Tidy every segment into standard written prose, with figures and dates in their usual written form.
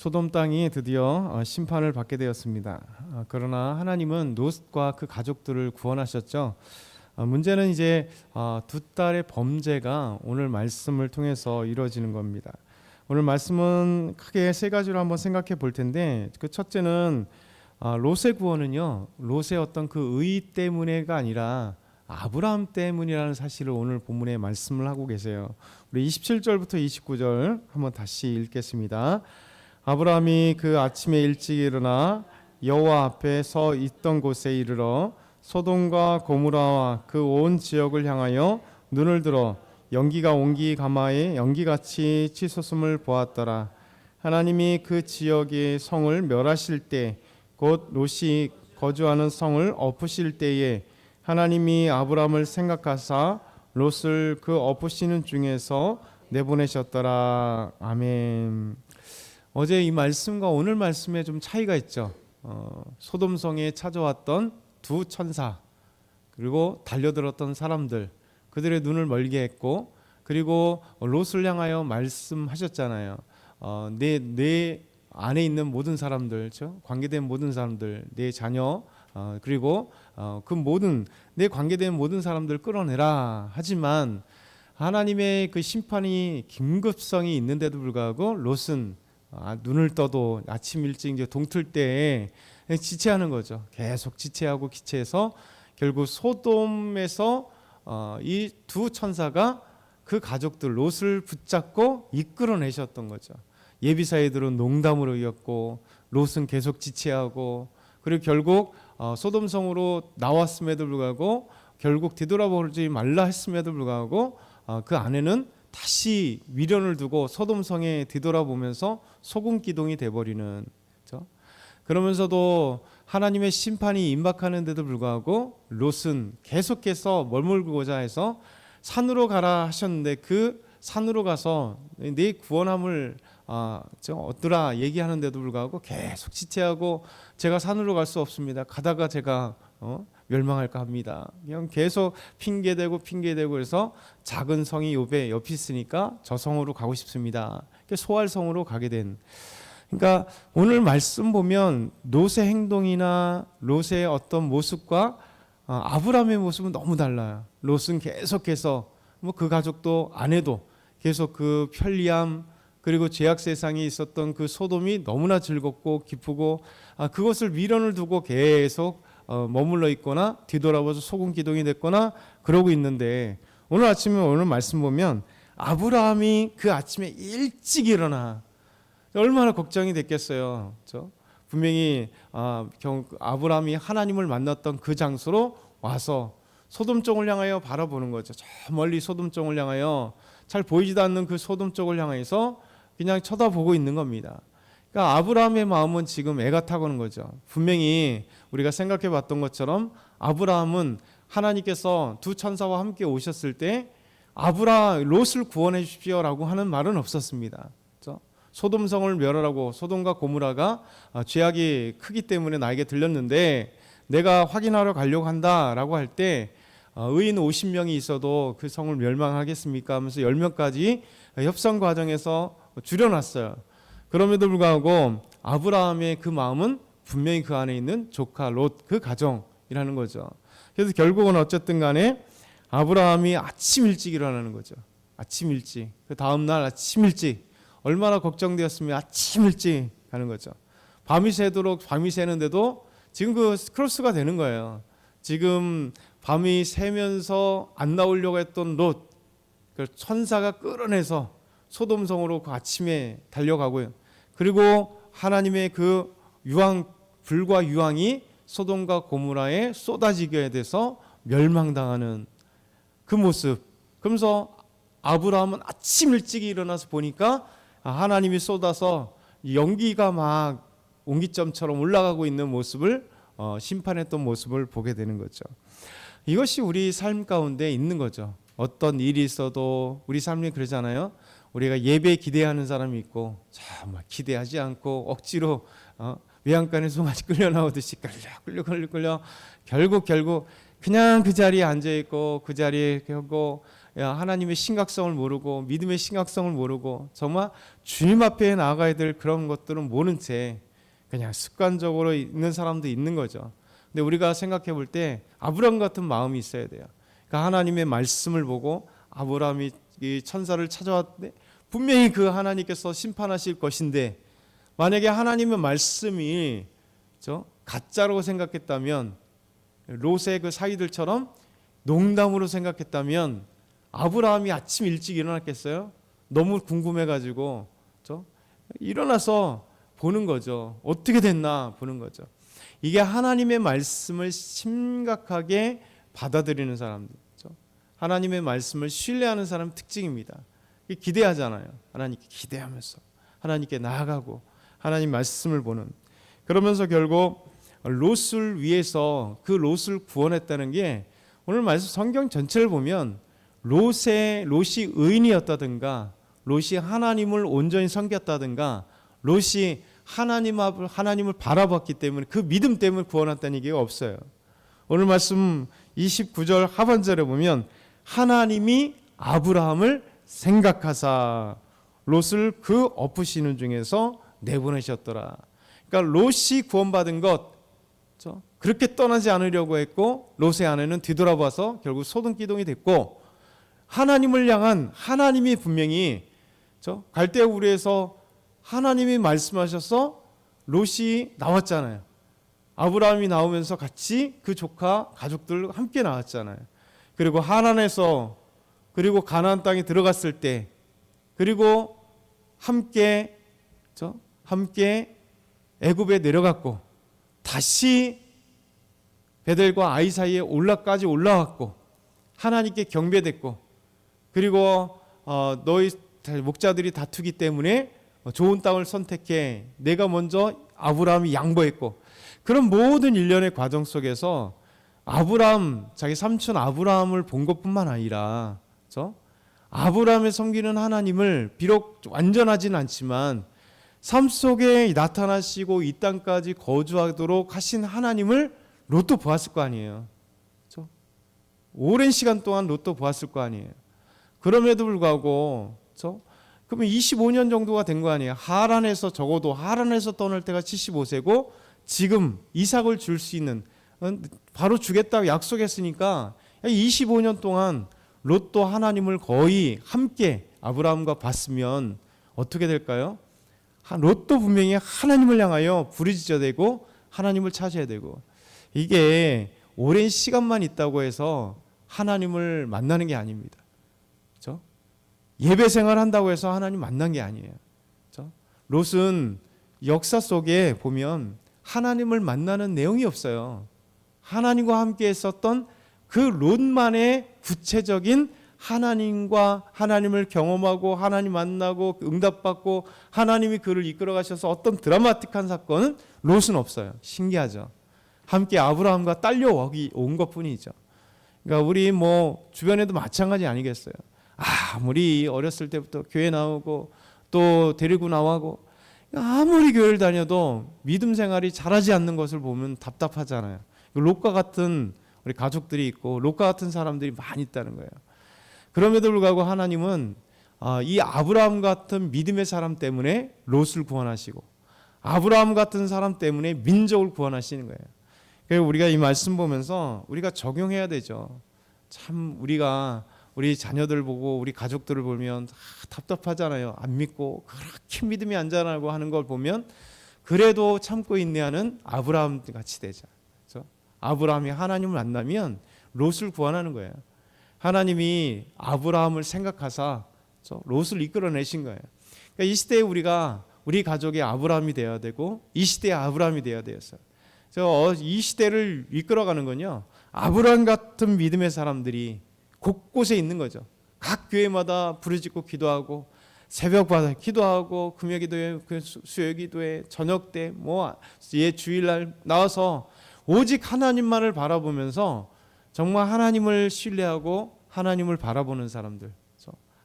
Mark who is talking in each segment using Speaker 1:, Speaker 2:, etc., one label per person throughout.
Speaker 1: 소돔 땅이 드디어 심판을 받게 되었습니다. 그러나 하나님은 롯과 그 가족들을 구원하셨죠. 문제는 이제 두 딸의 범죄가 오늘 말씀을 통해서 이루어지는 겁니다. 오늘 말씀은 크게 세 가지로 한번 생각해 볼 텐데, 그 첫째는 롯의 구원은요, 롯의 어떤 그 의 때문에가 아니라 아브라함 때문이라는 사실을 오늘 본문에 말씀을 하고 계세요. 우리 27절부터 29절 한번 다시 읽겠습니다. 아브라함이 그 아침에 일찍 일어나 여호와 앞에 서 있던 곳에 이르러 소돔과 고모라와 그 온 지역을 향하여 눈을 들어 연기가 온기 가마에 연기같이 치솟음을 보았더라. 하나님이 그 지역의 성을 멸하실 때 곧 롯이 거주하는 성을 엎으실 때에 하나님이 아브라함을 생각하사 롯을 그 엎으시는 중에서 내보내셨더라. 아멘. 어제 이 말씀과 오늘 말씀에 좀 차이가 있죠. 소돔성에 찾아왔던 두 천사, 그리고 달려들었던 사람들, 그들의 눈을 멀게 했고, 그리고 롯을 향하여 말씀하셨잖아요. 내 안에 있는 모든 사람들, 그렇죠? 관계된 모든 사람들, 내 자녀, 그리고 그 모든 내 관계된 모든 사람들 끌어내라. 하지만 하나님의 그 심판이 긴급성이 있는데도 불구하고 롯은 눈을 떠도 아침 일찍 이제 동틀 때에 지체하는 거죠. 계속 지체하고 기체해서 결국 소돔에서 이 두 천사가 그 가족들 롯을 붙잡고 이끌어내셨던 거죠. 예비사이들은 농담으로 이었고 롯은 계속 지체하고, 그리고 결국 소돔성으로 나왔음에도 불구하고 결국 뒤돌아보지 말라 했음에도 불구하고 그 아내는 다시 미련을 두고 소돔성에 뒤돌아보면서 소금기둥이 돼버리는, 그렇죠? 그러면서도 하나님의 심판이 임박하는데도 불구하고 롯은 계속해서 머물고자 해서 산으로 가라 하셨는데 그 산으로 가서 내 구원함을 얻으라 얘기하는데도 불구하고 계속 지체하고 제가 산으로 갈 수 없습니다. 가다가 제가 멸망할까 합니다. 그냥 계속 핑계대고 그래서 작은 성이 옆에 있으니까 저 성으로 가고 싶습니다. 소알성으로 가게 된. 그러니까 오늘 말씀 보면 롯의 행동이나 롯의 어떤 모습과 아브라함의 모습은 너무 달라요. 롯은 계속해서 그 가족도 아내도 계속 그 편리함, 그리고 죄악 세상에 있었던 그 소돔이 너무나 즐겁고 기쁘고 그것을 미련을 두고 계속 머물러 있거나 뒤돌아봐서 소금 기둥이 됐거나 그러고 있는데, 오늘 아침에 오늘 말씀 보면 아브라함이 그 아침에 일찍 일어나 얼마나 걱정이 됐겠어요. 그렇죠? 분명히 아브라함이 하나님을 만났던 그 장소로 와서 소돔 쪽을 향하여 바라보는 거죠. 저 멀리 소돔 쪽을 향하여 잘 보이지도 않는 그 소돔 쪽을 향해서 그냥 쳐다보고 있는 겁니다. 그러니까 아브라함의 마음은 지금 애가 타고는 거죠. 분명히 우리가 생각해 봤던 것처럼 아브라함은 하나님께서 두 천사와 함께 오셨을 때 롯을 구원해 주십시오라고 하는 말은 없었습니다. 그렇죠? 소돔성을 멸하라고, 소돔과 고모라가 죄악이 크기 때문에 나에게 들렸는데 내가 확인하러 가려고 한다라고 할 때 의인 50명이 있어도 그 성을 멸망하겠습니까 하면서 10명까지 협상 과정에서 줄여놨어요. 그럼에도 불구하고 아브라함의 그 마음은 분명히 그 안에 있는 조카 롯, 그 가정이라는 거죠. 그래서 결국은 어쨌든 간에 아브라함이 아침 일찍 일어나는 거죠. 아침 일찍. 그 다음 날 아침 일찍. 얼마나 걱정되었으면 아침 일찍 가는 거죠. 밤이 새도록 밤이 새는데도 지금 그 크로스가 되는 거예요. 지금 밤이 새면서 안 나오려고 했던 롯, 그 천사가 끌어내서 소돔성으로 그 아침에 달려가고요. 그리고 하나님의 그 불과 유황이 소돔과 고모라에 쏟아지게 돼서 멸망당하는 그 모습. 그러면서 아브라함은 아침 일찍 일어나서 보니까 하나님이 쏟아서 연기가 막 옹기점처럼 올라가고 있는 모습을 심판했던 모습을 보게 되는 거죠. 이것이 우리 삶 가운데 있는 거죠. 어떤 일이 있어도 우리 삶이 그러잖아요. 우리가 예배 기대하는 사람이 있고 막 기대하지 않고 억지로 외양간에 송아지 끌려 나오듯이 끌려 결국 그냥 그 자리에 앉아 있고 그 자리에 하고 하나님의 심각성을 모르고 믿음의 심각성을 모르고 정말 주님 앞에 나아가야 될 그런 것들은 모른 채 그냥 습관적으로 있는 사람도 있는 거죠. 근데 우리가 생각해 볼 때 아브라함 같은 마음이 있어야 돼요. 그러니까 하나님의 말씀을 보고 아브라함이 이 천사를 찾아왔는데 분명히 그 하나님께서 심판하실 것인데 만약에 하나님의 말씀이 가짜라고 생각했다면 롯의 그 사이들처럼 농담으로 생각했다면 아브라함이 아침 일찍 일어났겠어요? 너무 궁금해가지고 일어나서 보는 거죠. 어떻게 됐나 보는 거죠. 이게 하나님의 말씀을 심각하게 받아들이는 사람들, 하나님의 말씀을 신뢰하는 사람 특징입니다. 기대하잖아요. 하나님께 기대하면서 하나님께 나아가고 하나님 말씀을 보는. 그러면서 결국 롯을 위해서 그 롯을 구원했다는 게 오늘 말씀 성경 전체를 보면 롯이 의인이었다든가 롯이 하나님을 온전히 섬겼다든가 롯이 하나님을 바라봤기 때문에 그 믿음 때문에 구원했다는 얘기가 없어요. 오늘 말씀 29절 하반절에 보면 하나님이 아브라함을 생각하사 롯을 그 엎으시는 중에서 내보내셨더라. 그러니까 롯이 구원받은 것 그렇게 떠나지 않으려고 했고 롯의 아내는 뒤돌아봐서 결국 소등기둥이 됐고 하나님을 향한 하나님이 분명히 갈대우르에서 하나님이 말씀하셔서 롯이 나왔잖아요. 아브라함이 나오면서 같이 그 조카 가족들 함께 나왔잖아요. 그리고 하란에서 그리고 가나안 땅에 들어갔을 때 그리고 함께 애굽에 내려갔고 다시 베델과 아이 사이에 올라왔고 하나님께 경배됐고 그리고 너희 목자들이 다투기 때문에 좋은 땅을 선택해 내가 먼저 아브라함이 양보했고 그런 모든 일련의 과정 속에서 아브라함 자기 삼촌 아브라함을 본 것뿐만 아니라 아브라함의 섬기는 하나님을 비록 완전하진 않지만 삶 속에 나타나시고 이 땅까지 거주하도록 하신 하나님을 롯도 보았을 거 아니에요. 오랜 시간 동안 롯도 보았을 거 아니에요. 그럼에도 불구하고 그러면 25년 정도가 된 거 아니에요. 하란에서 적어도 하란에서 떠날 때가 75세고 지금 이삭을 줄 수 있는 바로 주겠다고 약속했으니까 25년 동안 롯도 하나님을 거의 함께 아브라함과 봤으면 어떻게 될까요? 롯도 분명히 하나님을 향하여 부르짖어대고 하나님을 찾아야 되고 이게 오랜 시간만 있다고 해서 하나님을 만나는 게 아닙니다. 그렇죠? 예배 생활 한다고 해서 하나님 만난 게 아니에요. 그렇죠? 롯은 역사 속에 보면 하나님을 만나는 내용이 없어요. 하나님과 함께 했었던 그 롯만의 구체적인 하나님을 경험하고 하나님 만나고 응답받고 하나님이 그를 이끌어 가셔서 어떤 드라마틱한 사건은 롯은 없어요. 신기하죠. 함께 아브라함과 딸려 온 것뿐이죠. 그러니까 우리 주변에도 마찬가지 아니겠어요. 아무리 어렸을 때부터 교회 나오고 또 데리고 나가고 아무리 교회를 다녀도 믿음 생활이 잘하지 않는 것을 보면 답답하잖아요. 롯과 같은 우리 가족들이 있고 롯과 같은 사람들이 많이 있다는 거예요. 그럼에도 불구하고 하나님은 이 아브라함 같은 믿음의 사람 때문에 롯을 구원하시고 아브라함 같은 사람 때문에 민족을 구원하시는 거예요. 그래서 우리가 이 말씀 보면서 우리가 적용해야 되죠. 참 우리가 우리 자녀들 보고 우리 가족들을 보면 답답하잖아요. 안 믿고 그렇게 믿음이 안 자라고 하는 걸 보면 그래도 참고 인내하는 아브라함 같이 되자. 그렇죠? 아브라함이 하나님을 만나면 롯을 구원하는 거예요. 하나님이 아브라함을 생각하사 롯을 이끌어내신 거예요. 그러니까 이 시대에 우리 가족의 아브라함이 되어야 되고 이 시대의 아브라함이 되어야 되었어요. 이 시대를 이끌어가는 건요. 아브라함 같은 믿음의 사람들이 곳곳에 있는 거죠. 각 교회마다 부르짖고 기도하고 새벽마다 기도하고 금요기도회, 수요기도회, 저녁때 주일날 나와서 오직 하나님만을 바라보면서 정말 하나님을 신뢰하고 하나님을 바라보는 사람들,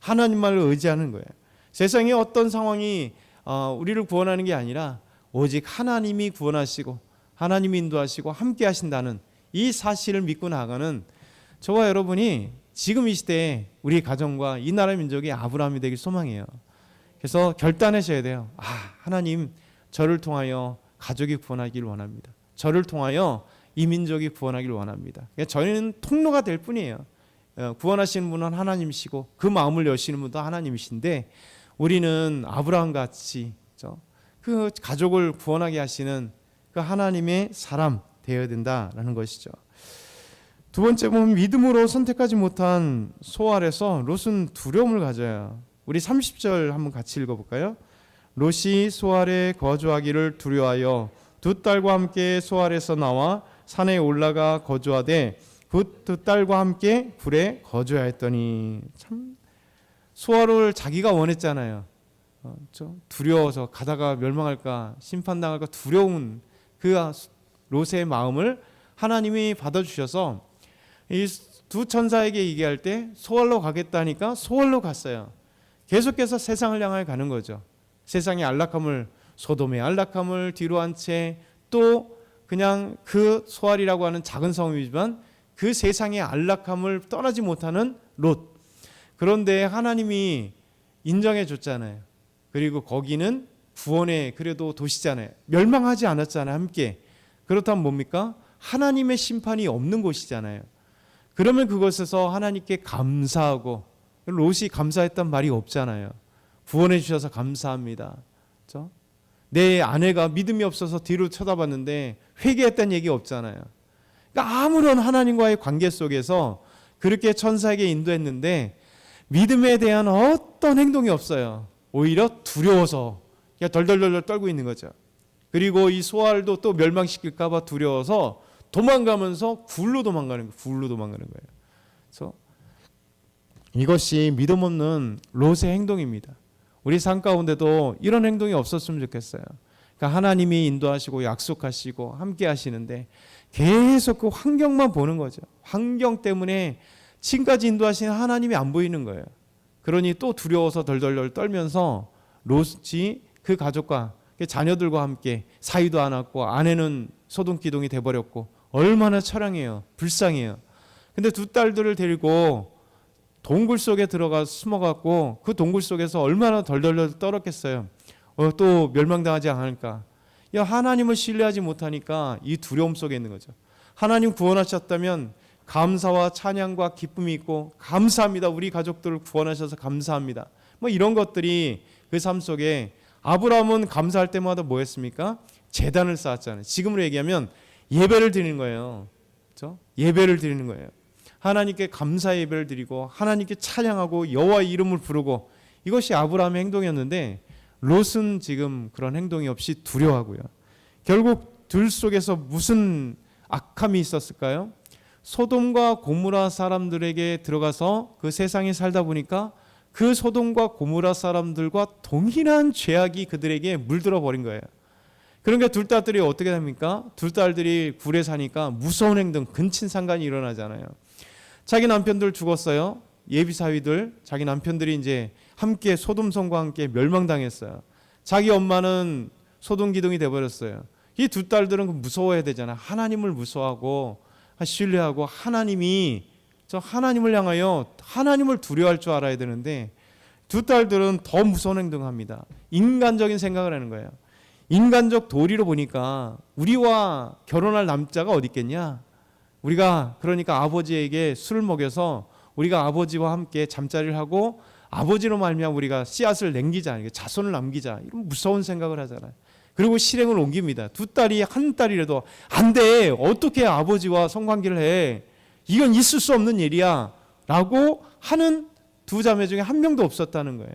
Speaker 1: 하나님만을 의지하는 거예요. 세상의 어떤 상황이 우리를 구원하는 게 아니라 오직 하나님이 구원하시고 하나님이 인도하시고 함께 하신다는 이 사실을 믿고 나가는 저와 여러분이 지금 이 시대에 우리 가정과 이 나라 민족이 아브라함이 되길 소망해요. 그래서 결단하셔야 돼요. 하나님, 저를 통하여 가족이 구원하길 원합니다. 저를 통하여 이 민족이 구원하길 원합니다. 저희는 통로가 될 뿐이에요. 구원하시는 분은 하나님이시고 그 마음을 여시는 분도 하나님이신데, 우리는 아브라함 같이 그 가족을 구원하게 하시는 그 하나님의 사람 되어야 된다라는 것이죠. 두 번째 보면 믿음으로 선택하지 못한 소알에서 롯은 두려움을 가져요. 우리 30절 한번 같이 읽어볼까요? 롯이 소알에 거주하기를 두려워하여 두 딸과 함께 소알에서 나와 산에 올라가 거주하되 두 딸과 함께 굴에 거주하였더니, 참 소알을 자기가 원했잖아요. 두려워서 가다가 멸망할까, 심판당할까 두려운 그 롯의 마음을 하나님이 받아주셔서 이 두 천사에게 얘기할 때 소알로 가겠다니까 소알로 갔어요. 계속해서 세상을 향해 가는 거죠. 세상의 안락함을, 소돔의 안락함을 뒤로 한 채 또 그냥 그 소알이라고 하는 작은 성이지만 그 세상의 안락함을 떠나지 못하는 롯. 그런데 하나님이 인정해 줬잖아요. 그리고 거기는 구원의 그래도 도시잖아요. 멸망하지 않았잖아요, 함께. 그렇다면 뭡니까? 하나님의 심판이 없는 곳이잖아요. 그러면 그곳에서 하나님께 감사하고, 롯이 감사했단 말이 없잖아요. 구원해 주셔서 감사합니다. 그렇죠? 내 아내가 믿음이 없어서 뒤로 쳐다봤는데 회개했다는 얘기 없잖아요. 그러니까 아무런 하나님과의 관계 속에서 그렇게 천사에게 인도했는데 믿음에 대한 어떤 행동이 없어요. 오히려 두려워서 그냥 덜덜덜 떨고 있는 거죠. 그리고 이 소알도 또 멸망시킬까 봐 두려워서 도망가면서 굴로 도망가는 거예요. 그래서 이것이 믿음 없는 롯의 행동입니다. 우리 삶 가운데도 이런 행동이 없었으면 좋겠어요. 그러니까 하나님이 인도하시고 약속하시고 함께 하시는데 계속 그 환경만 보는 거죠. 환경 때문에 지금까지 인도하시는 하나님이 안 보이는 거예요. 그러니 또 두려워서 덜덜덜 떨면서 롯이 그 가족과 자녀들과 함께 사이도 안 왔고 아내는 소동기동이 돼버렸고 얼마나 처량해요. 불쌍해요. 근데 두 딸들을 데리고 동굴 속에 들어가 숨어갖고 그 동굴 속에서 얼마나 덜덜덜 떨었겠어요. 또 멸망당하지 않을까. 하나님을 신뢰하지 못하니까 이 두려움 속에 있는 거죠. 하나님 구원하셨다면 감사와 찬양과 기쁨이 있고 감사합니다. 우리 가족들을 구원하셔서 감사합니다. 이런 것들이 그 삶 속에, 아브라함은 감사할 때마다 뭐 했습니까? 제단을 쌓았잖아요. 지금으로 얘기하면 예배를 드리는 거예요. 그렇죠? 예배를 드리는 거예요. 하나님께 감사 예배를 드리고 하나님께 찬양하고 여호와의 이름을 부르고, 이것이 아브라함의 행동이었는데 롯은 지금 그런 행동이 없이 두려워하고요. 결국 둘 속에서 무슨 악함이 있었을까요? 소돔과 고모라 사람들에게 들어가서 그 세상에 살다 보니까 그 소돔과 고모라 사람들과 동일한 죄악이 그들에게 물들어 버린 거예요. 그러니까 둘 딸들이 어떻게 됩니까? 둘 딸들이 굴에 사니까 무서운 행동, 근친상간이 일어나잖아요. 자기 남편들 죽었어요. 예비사위들, 자기 남편들이 이제 함께 소돔성과 함께 멸망당했어요. 자기 엄마는 소돔기둥이 돼버렸어요. 이 두 딸들은 무서워해야 되잖아요. 하나님을 무서워하고 신뢰하고 하나님을 향하여 하나님을 두려워할 줄 알아야 되는데 두 딸들은 더 무서운 행동합니다. 인간적인 생각을 하는 거예요. 인간적 도리로 보니까 우리와 결혼할 남자가 어디 있겠냐? 우리가 그러니까 아버지에게 술을 먹여서 우리가 아버지와 함께 잠자리를 하고 아버지로 말미암아 우리가 씨앗을 남기자, 자손을 남기자, 이런 무서운 생각을 하잖아요. 그리고 실행을 옮깁니다. 두 딸이 한 딸이라도 안 돼, 어떻게 아버지와 성관계를 해, 이건 있을 수 없는 일이야 라고 하는 두 자매 중에 한 명도 없었다는 거예요.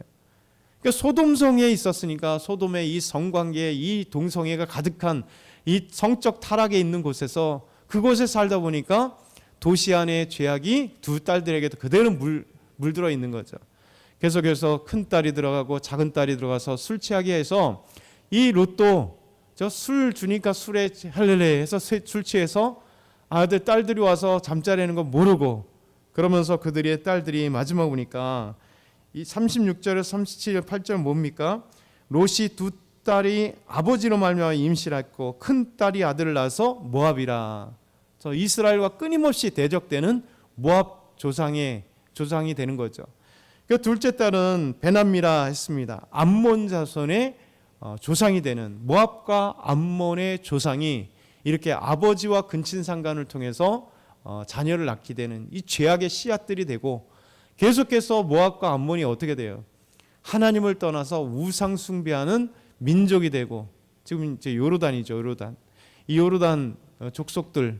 Speaker 1: 그러니까 소돔성에 있었으니까 소돔의 이 성관계, 이 동성애가 가득한 이 성적 타락에 있는 곳에서, 그곳에 살다 보니까 도시 안의 죄악이 두 딸들에게도 그대로 물들어 있는 거죠. 계속해서 큰 딸이 들어가고 작은 딸이 들어가서 술 취하게 해서 이 롯도 저 술 주니까 술에 할렐레 해서 술 취해서 아들 딸들이 와서 잠자리하는 거 모르고, 그러면서 그들의 딸들이 마지막 보니까 이 36절에서 37절 8절 뭡니까? 롯이 두 딸이 아버지로 말미암아 임신했고 큰 딸이 아들을 낳아서 모압이라. 이스라엘과 끊임없이 대적되는 모압 조상의 조상이 되는 거죠. 그 둘째 딸은 베남미라 했습니다. 암몬 자손의 조상이 되는 모압과 암몬의 조상이 이렇게 아버지와 근친상간을 통해서 자녀를 낳게 되는 이 죄악의 씨앗들이 되고, 계속해서 모압과 암몬이 어떻게 돼요? 하나님을 떠나서 우상 숭배하는 민족이 되고, 지금 이제 요르단이죠. 요르단. 이 요르단 족속들,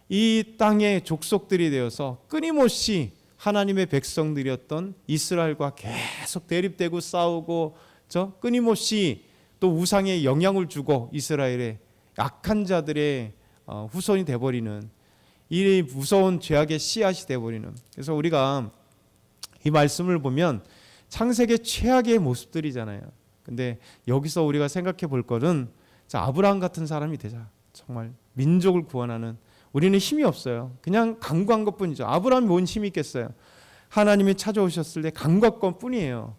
Speaker 1: 이 땅의 족속들이 되어서 끊임없이 하나님의 백성들이었던 이스라엘과 계속 대립되고 싸우고, 끊임없이 또 우상에 영향을 주고 이스라엘의 악한 자들의 후손이 되어버리는 이 무서운 죄악의 씨앗이 되어버리는. 그래서 우리가 이 말씀을 보면 창세기 최악의 모습들이잖아요. 근데 여기서 우리가 생각해 볼 것은, 아브라함 같은 사람이 되자. 정말 민족을 구원하는. 우리는 힘이 없어요. 그냥 간구한 것뿐이죠. 아브라함이 뭔 힘이 있겠어요? 하나님이 찾아오셨을 때 간구한 것뿐이에요.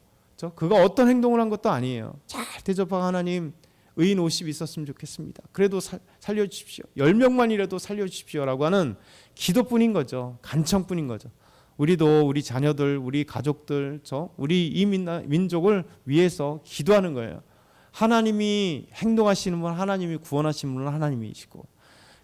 Speaker 1: 그가 어떤 행동을 한 것도 아니에요. 잘 대접하고, 하나님 의인 50 있었으면 좋겠습니다. 그래도 살려주십시오. 10명만이라도 살려주십시오라고 하는 기도뿐인 거죠. 간청뿐인 거죠. 우리도 우리 자녀들, 우리 가족들, 우리 이 민족을 위해서 기도하는 거예요. 하나님이 행동하시는 분, 하나님이 구원하시는 분은 하나님이시고,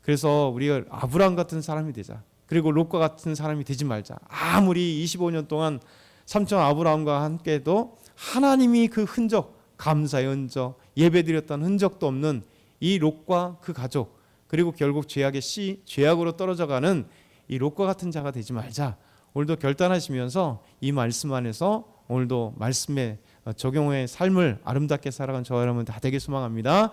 Speaker 1: 그래서 우리가 아브라함 같은 사람이 되자. 그리고 롯과 같은 사람이 되지 말자. 아무리 25년 동안 삼촌 아브라함과 함께도 하나님이 그 흔적, 감사의 흔적, 예배드렸던 흔적도 없는 이 롯과 그 가족, 그리고 결국 죄악의 죄악으로 떨어져가는 이 롯과 같은 자가 되지 말자. 오늘도 결단하시면서 이 말씀 안에서 오늘도 말씀에 적용의 삶을 아름답게 살아간 저와 여러분 다 되길 소망합니다.